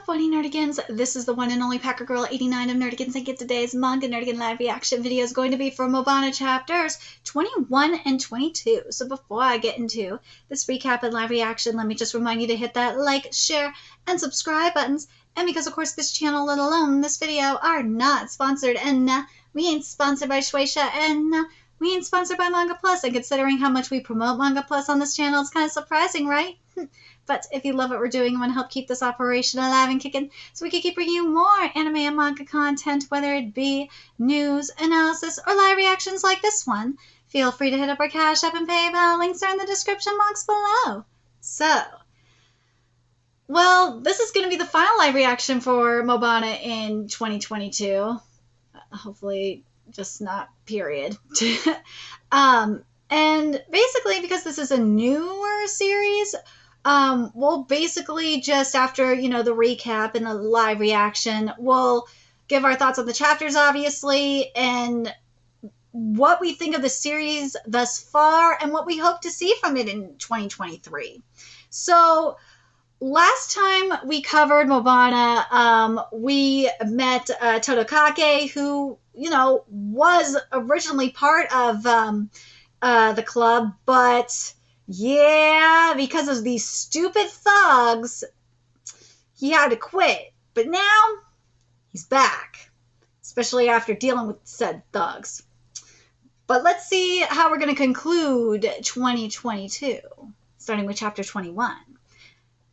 up, funny nerdigans? This is the one and only Packer Girl 89 of Nerdigans, and today's manga nerdigan live reaction video is going to be for Moebana chapters 21 and 22. So before I get into this recap and live reaction, let me just remind you to hit that like, share, and subscribe buttons. And because, of course, this channel, let alone this video, are not sponsored, and we ain't sponsored by Shueisha, and we ain't sponsored by Manga Plus. And considering how much we promote Manga Plus on this channel, it's kind of surprising, right? But if you love what we're doing and want to help keep this operation alive and kicking so we can keep bringing you more anime and manga content, whether it be news, analysis, or live reactions like this one, feel free to hit up our Cash App and PayPal. Links are in the description box below. So, well, this is going to be the final live reaction for Moebana in 2022. Hopefully, just not period. And basically, because this is a newer series, we'll basically just after, the recap and the live reaction, we'll give our thoughts on the chapters, obviously, and what we think of the series thus far and what we hope to see from it in 2023. So last time we covered Moebana, we met Todokake, who, was originally part of the club, but yeah, because of these stupid thugs, he had to quit. But now, he's back. Especially after dealing with said thugs. But let's see how we're going to conclude 2022. Starting with chapter 21.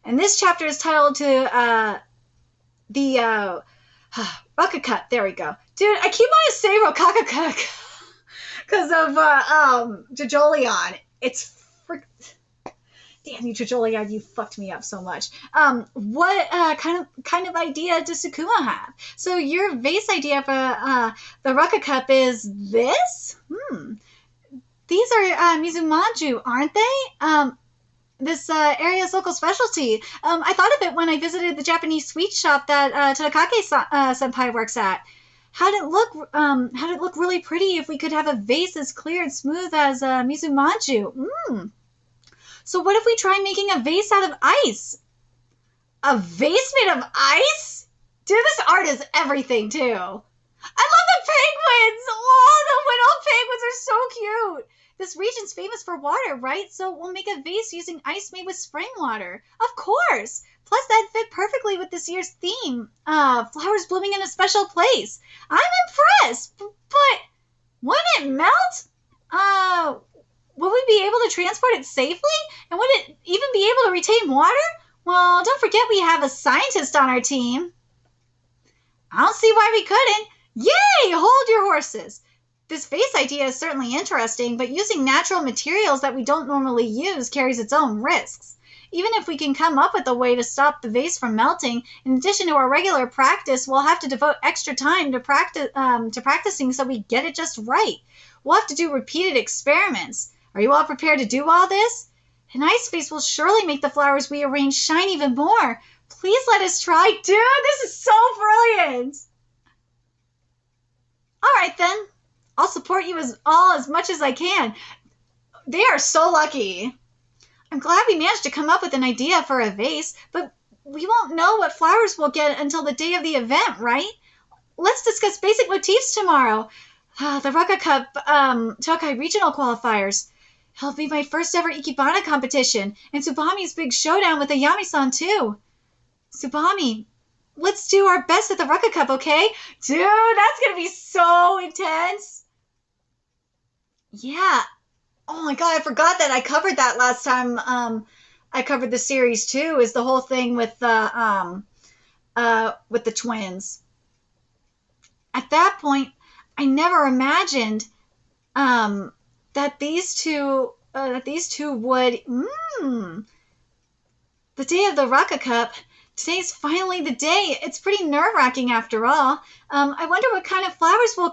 And this chapter is titled to the ROKKA. There we go. Dude, I keep wanting to say ROKKA because of Jojolion. It's damn you, Jojolion, you fucked me up so much. What kind of idea does Sukuma have? So your vase idea for the ROKKA cup is this? These are Mizumaju, aren't they? This area's local specialty. I thought of it when I visited the Japanese sweet shop that Todokake-senpai works at. How'd it look really pretty if we could have a vase as clear and smooth as Mizumaju? So what if we try making a vase out of ice? A vase made of ice? Dude, this art is everything, too. I love the penguins! Oh, the little penguins are so cute! This region's famous for water, right? So we'll make a vase using ice made with spring water. Of course! Plus, that fit perfectly with this year's theme. Flowers blooming in a special place. I'm impressed! But wouldn't it melt? Will we be able to transport it safely? And would it even be able to retain water? Well, don't forget we have a scientist on our team. I don't see why we couldn't. Yay! Hold your horses. This vase idea is certainly interesting, but using natural materials that we don't normally use carries its own risks. Even if we can come up with a way to stop the vase from melting, in addition to our regular practice, we'll have to devote extra time to practicing so we get it just right. We'll have to do repeated experiments. Are you all prepared to do all this? An ice vase will surely make the flowers we arrange shine even more. Please let us try. Dude, this is so brilliant. All right, then. I'll support you as much as I can. They are so lucky. I'm glad we managed to come up with an idea for a vase, but we won't know what flowers we'll get until the day of the event, right? Let's discuss basic motifs tomorrow. The ROKKA Cup Tokai Regional Qualifiers. It'll be my first ever Ikebana competition, and Tsubami's big showdown with Ayami-san too. Tsubami, let's do our best at the ROKKA Cup, okay? Dude, that's gonna be so intense. Yeah. Oh my god, I forgot that I covered that last time I covered the series too, is the whole thing with the twins. At that point, I never imagined that these two would the day of the ROKKA Cup. Today's finally the day. It's pretty nerve-wracking after all. I wonder what kind of flowers will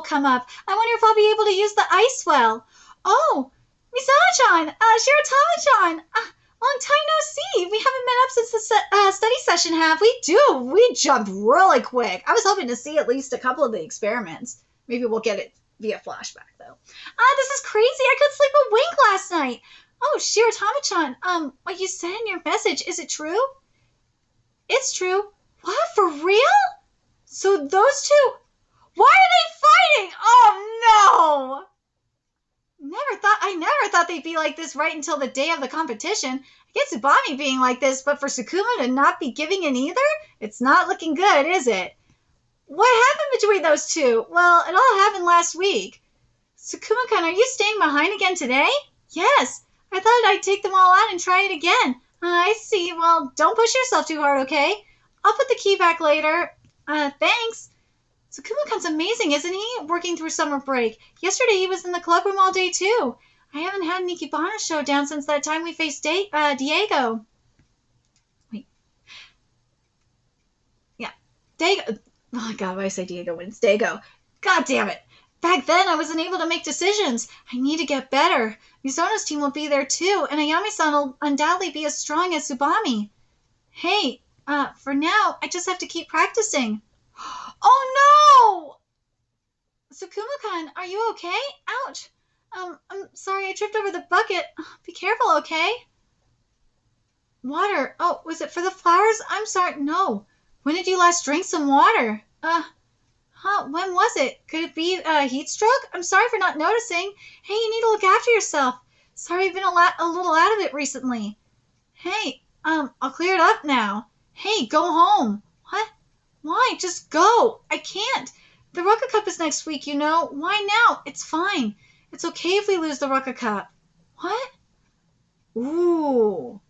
come up. I wonder if I'll be able to use the ice well. Oh, Misawa-chan, Shirotama-chan, long time no see. We haven't met up since the study session, have we? Dude, we jumped really quick. I was hoping to see at least a couple of the experiments. Maybe we'll get it via flashback, though. This is crazy. I couldn't sleep a wink last night. Oh, Shirotama-chan, what you said in your message, is it true? It's true. What, for real? So those two, why are they fighting? Oh no! I never thought they'd be like this right until the day of the competition. I get Tsubami being like this, but for Sukuma to not be giving in either? It's not looking good, is it? What happened between those two? Well, it all happened last week. Sukuma-kun, are you staying behind again today? Yes. I thought I'd take them all out and try it again. I see. Well, don't push yourself too hard, okay? I'll put the key back later. Thanks. Sukuma-kun's amazing, isn't he? Working through summer break. Yesterday he was in the clubroom all day, too. I haven't had an Ikebana showdown since that time we faced Diego. Wait. Yeah. Diego. Oh, God, why do I say Diego when it's Dago? God damn it. Back then, I wasn't able to make decisions. I need to get better. Misono's team will be there, too, and Ayami-san will undoubtedly be as strong as Tsubami. Hey, for now, I just have to keep practicing. Oh, no! Sukuma-kun, are you okay? Ouch. I'm sorry, I tripped over the bucket. Be careful, okay? Water. Oh, was it for the flowers? I'm sorry. No. When did you last drink some water? When was it? Could it be heat stroke? I'm sorry for not noticing. Hey, you need to look after yourself. Sorry, I've been a little out of it recently. Hey, I'll clear it up now. Hey, go home. What? Why? Just go. I can't. The ROKKA Cup is next week, you know. Why now? It's fine. It's okay if we lose the ROKKA Cup. What? Ooh.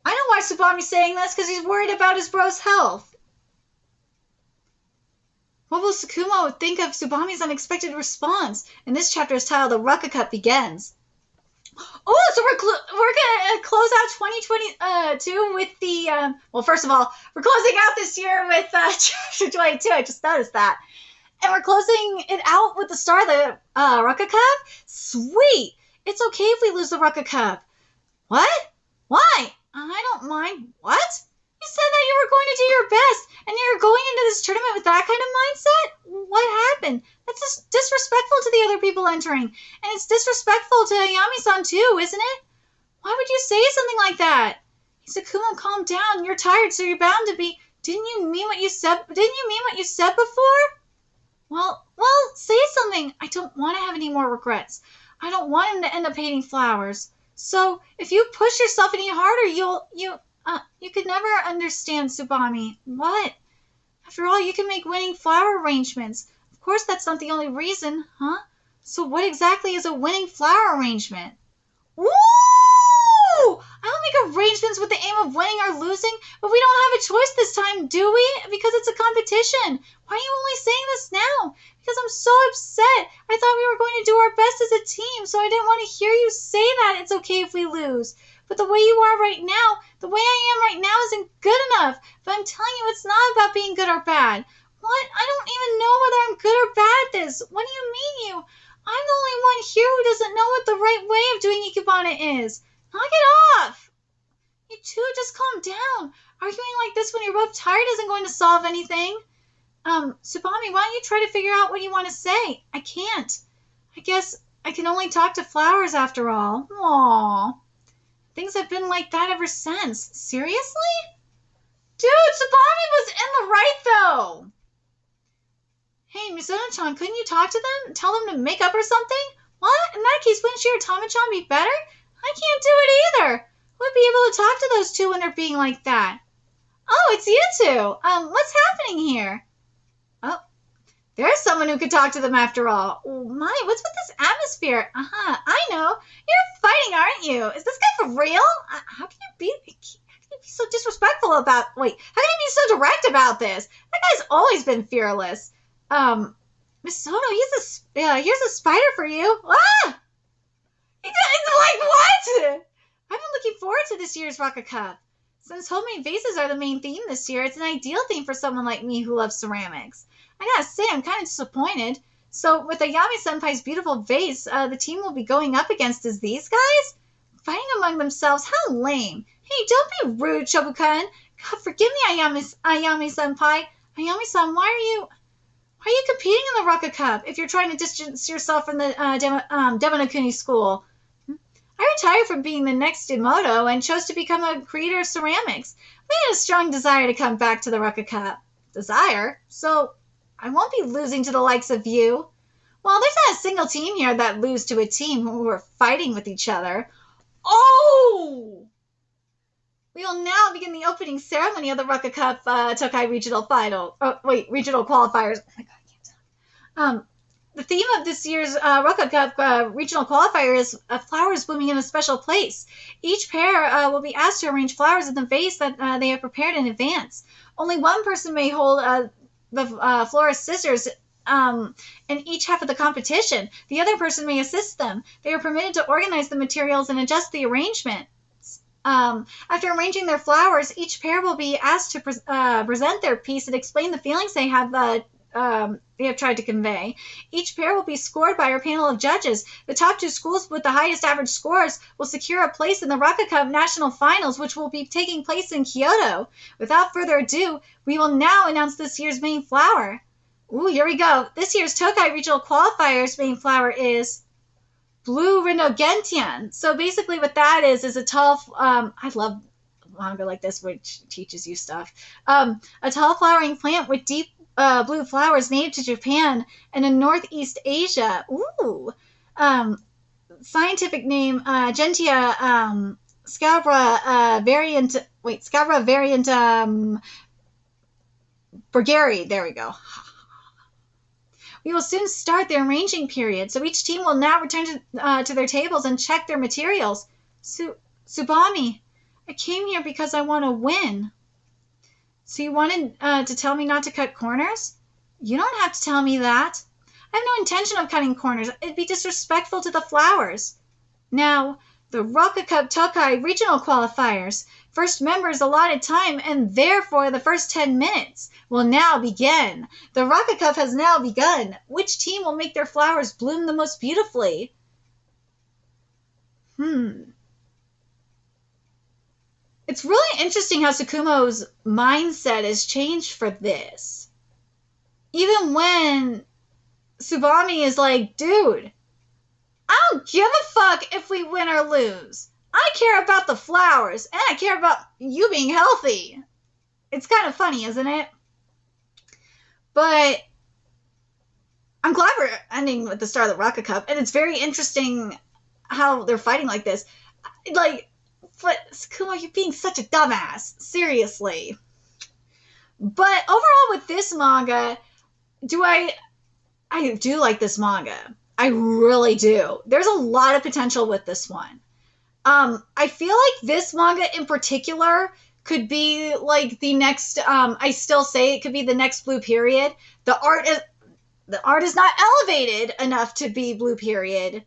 I know why Tsubami's saying this, because he's worried about his bro's health. What will Sukuma think of Tsubami's unexpected response? And this chapter is titled The ROKKA Cup Begins. Oh, so we're going to close out 2022 with the... well, first of all, we're closing out this year with chapter 22. I just noticed that. And we're closing it out with the start of the ROKKA Cup? Sweet! It's okay if we lose the ROKKA Cup. What? Why? I don't mind. What? You said that you were going to do your best, and you're going into this tournament with that kind of mindset? What happened? That's just disrespectful to the other people entering, and it's disrespectful to Ayami-san too, isn't it? Why would you say something like that? Isakuma, calm down. You're tired, so you're bound to be. Didn't you mean what you said before? Well, say something. I don't want to have any more regrets. I don't want him to end up hating flowers. So, if you push yourself any harder, you could never understand, Tsubami. What? After all, you can make winning flower arrangements. Of course, that's not the only reason, huh? So what exactly is a winning flower arrangement? Woo! I don't make arrangements with the aim of winning or losing, but we don't have a choice this time, do we? Because it's a competition. Why are you only saying this now? Because I'm so upset. I thought we were going to do our best as a team, so I didn't want to hear you say that it's okay if we lose. But the way you are right now, the way I am right now isn't good enough. But I'm telling you, it's not about being good or bad. What? I don't even know whether I'm good or bad at this. What do you mean I'm the only one here who doesn't know what the right way of doing Ikebana is. Knock it off. You two, just calm down. Arguing like this when you're both tired isn't going to solve anything. Tsubami, why don't you try to figure out what you want to say? I can't. I guess I can only talk to flowers after all. Aww. Things have been like that ever since. Seriously? Dude, Tsubami was in the right, though. Hey, Misono-chan, couldn't you talk to them? Tell them to make up or something? What? In that case, wouldn't she or Tama-chan be better? I can't do it either. Who would be able to talk to those two when they're being like that? Oh, it's you two. What's happening here? Oh, there's someone who could talk to them after all. Oh, my, what's with this atmosphere? I know. You're fighting, aren't you? Is this guy for real? How can you be so disrespectful about... Wait, how can you be so direct about this? That guy's always been fearless. Miss Sono, here's a spider for you. Ah! It's like, what? I've been looking forward to this year's ROKKA Cup. Since homemade vases are the main theme this year, it's an ideal theme for someone like me who loves ceramics. I gotta say, I'm kind of disappointed. So, with Ayami-senpai's beautiful vase, the team will be going up against is these guys? Fighting among themselves? How lame. Hey, don't be rude, Shobukan. God, forgive me, Ayami-senpai. Ayami-san, why are you competing in the ROKKA Cup if you're trying to distance yourself from the Demonokuni school? I retired from being the next Imoto and chose to become a creator of ceramics. I had a strong desire to come back to the ROKKA Cup. Desire? So I won't be losing to the likes of you. Well, there's not a single team here that lose to a team who are fighting with each other. Oh! We will now begin the opening ceremony of the ROKKA Cup Tokai Regional Final. Oh, wait, Regional Qualifiers. Oh my god, I can't talk. The theme of this year's ROKKA Cup Regional Qualifier is flowers blooming in a special place. Each pair will be asked to arrange flowers in the vase that they have prepared in advance. Only one person may hold the florist's scissors in each half of the competition. The other person may assist them. They are permitted to organize the materials and adjust the arrangement. After arranging their flowers, each pair will be asked to present their piece and explain the feelings they have tried to convey. Each pair will be scored by our panel of judges. The top two schools with the highest average scores will secure a place in the ROKKA Cup National Finals, which will be taking place in Kyoto. Without further ado, we will now announce this year's main flower. Ooh, here we go. This year's Tokai Regional Qualifiers main flower is Blue Rhinogentian. So basically what that is a tall, I love manga like this, which teaches you stuff. A tall flowering plant with deep blue flowers native to Japan and in Northeast Asia. Ooh. Scientific name, Gentia scabra variant, Burgeri. There we go. We will soon start the arranging period, so each team will now return to their tables and check their materials. Tsubami, I came here because I want to win. So you wanted to tell me not to cut corners? You don't have to tell me that. I have no intention of cutting corners. It'd be disrespectful to the flowers. Now, the ROKKA Cup Tokai Regional Qualifiers. First members allotted time, and therefore the first 10 minutes will now begin. The ROKKA Cup has now begun. Which team will make their flowers bloom the most beautifully? It's really interesting how Tsukumo's mindset has changed for this. Even when Tsubami is like, dude, I don't give a fuck if we win or lose. I care about the flowers, and I care about you being healthy. It's kind of funny, isn't it? But I'm glad we're ending with the start of the ROKKA Cup, and it's very interesting how they're fighting like this. Like, but Tsukumo, you're being such a dumbass. Seriously. But overall with this manga, I do like this manga. I really do. There's a lot of potential with this one. I feel like this manga in particular could be like the next, I still say it could be the next Blue Period. The art is not elevated enough to be Blue Period.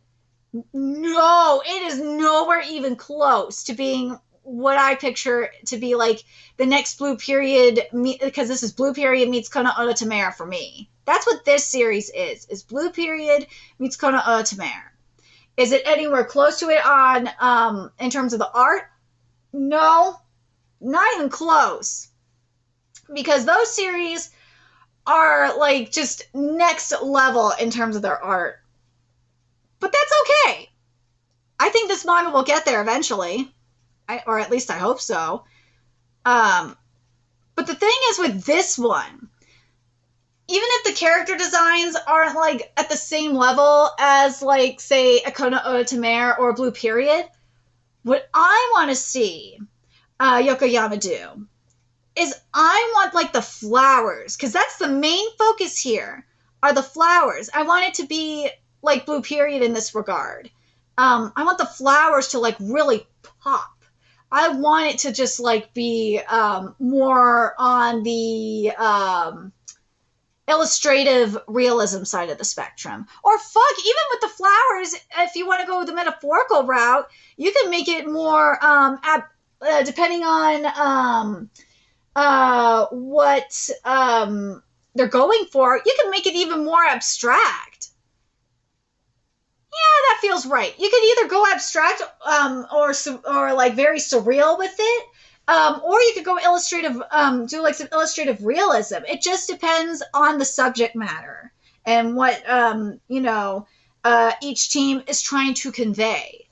No, it is nowhere even close to being what I picture to be like the next Blue Period, because this is Blue Period meets Kono Ototamare for me. That's what this series is Blue Period meets Kono Ototamare. Is it anywhere close to it on in terms of the art? No, not even close. Because those series are like just next level in terms of their art. But that's okay. I think this manga will get there eventually. Or at least I hope so. But the thing is with this one, even if the character designs aren't like at the same level as like say a Kono Ototamare or Blue Period, what I want to see Yokoyama do is I want like the flowers, because that's the main focus here are the flowers. I want it to be like Blue Period in this regard. I want the flowers to like really pop. I want it to just like be more on the illustrative realism side of the spectrum. Or fuck, even with the flowers, if you want to go the metaphorical route, you can make it more depending on what they're going for, you can make it even more abstract. Yeah, that feels right. You could either go abstract or like very surreal with it, or you could go illustrative, do like some illustrative realism. It just depends on the subject matter and what each team is trying to convey.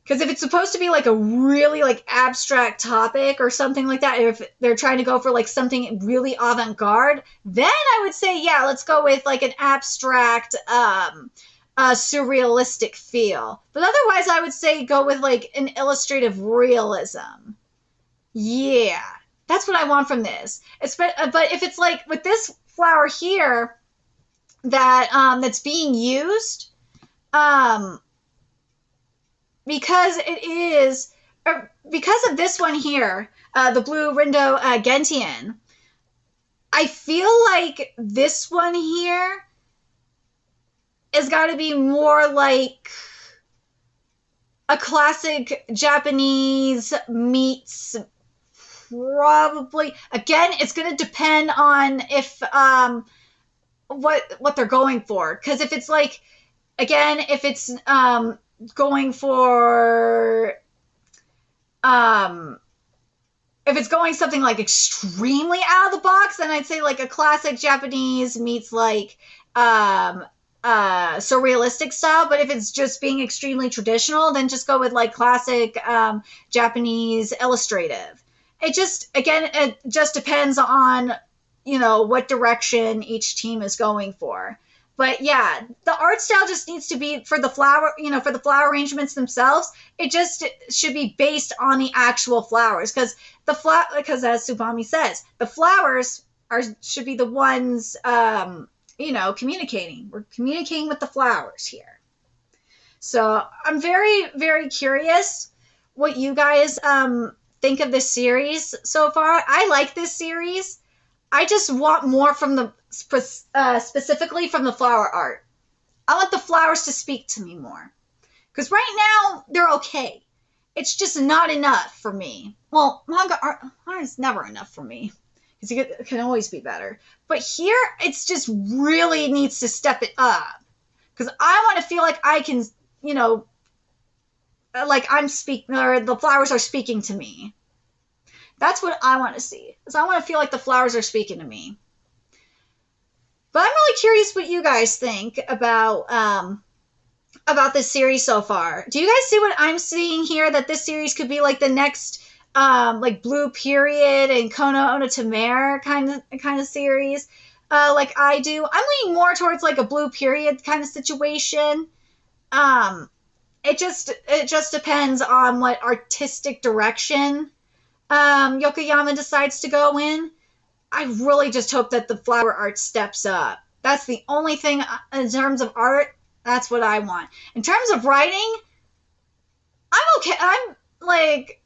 Because if it's supposed to be like a really like abstract topic or something like that, if they're trying to go for like something really avant-garde, then I would say, yeah, let's go with like an abstract, surrealistic feel. But otherwise, I would say go with like an illustrative realism. Yeah, that's what I want from this. But if it's like with this flower here that's being used, um, because it is, because of this one here, the blue Rindo Gentian, I feel like this one here has got to be more like a classic Japanese meets probably, again, it's going to depend on if what they're going for, because if it's like, again, if it's going for if it's going something like extremely out of the box, then I'd say like a classic Japanese meets like surrealistic style. But if it's just being extremely traditional, then just go with like classic Japanese illustrative. It just, again, it just depends on, you know, what direction each team is going for. But yeah, the art style just needs to be for the flower, you know, for the flower arrangements themselves. It just should be based on the actual flowers, because because as Subami says, the flowers should be the ones, you know, communicating. We're communicating with the flowers here. So I'm very, very curious what you guys think of this series so far. I like this series. I just want more from the specifically from the flower art. I want the flowers to speak to me more, because right now they're okay. It's just not enough for me. Well, manga art is never enough for me, because it can always be better. But here, it's just really needs to step it up, because I want to feel like I can, you know, like I'm speaking, or the flowers are speaking to me. That's what I want to see, is I want to feel like the flowers are speaking to me. But I'm really curious what you guys think about this series so far. Do you guys see what I'm seeing here? That this series could be like the next like Blue Period and Kono Onotamare kind of series, like I do. I'm leaning more towards like a Blue Period kind of situation. It just depends on what artistic direction Yokoyama decides to go in. I really just hope that the flower art steps up. That's the only thing in terms of art. That's what I want. In terms of writing, I'm okay. I'm like,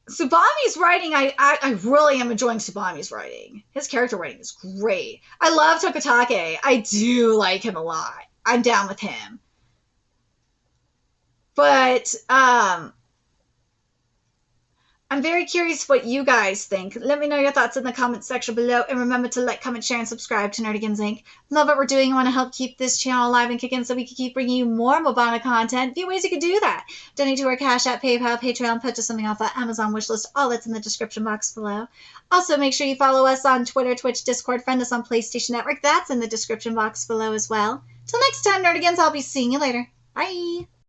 Tsubami's writing, I really am enjoying Tsubami's writing. His character writing is great. I love Tokatake. I do like him a lot. I'm down with him. But I'm very curious what you guys think. Let me know your thoughts in the comment section below. And remember to like, comment, share, and subscribe to Nerdigans Inc. Love what we're doing. I want to help keep this channel alive and kicking so we can keep bringing you more Moebana content. A few ways you can do that. Donate to our Cash App, PayPal, Patreon, purchase something off our Amazon wishlist. All that's in the description box below. Also, make sure you follow us on Twitter, Twitch, Discord. Friend us on PlayStation Network. That's in the description box below as well. Till next time, Nerdigans, I'll be seeing you later. Bye!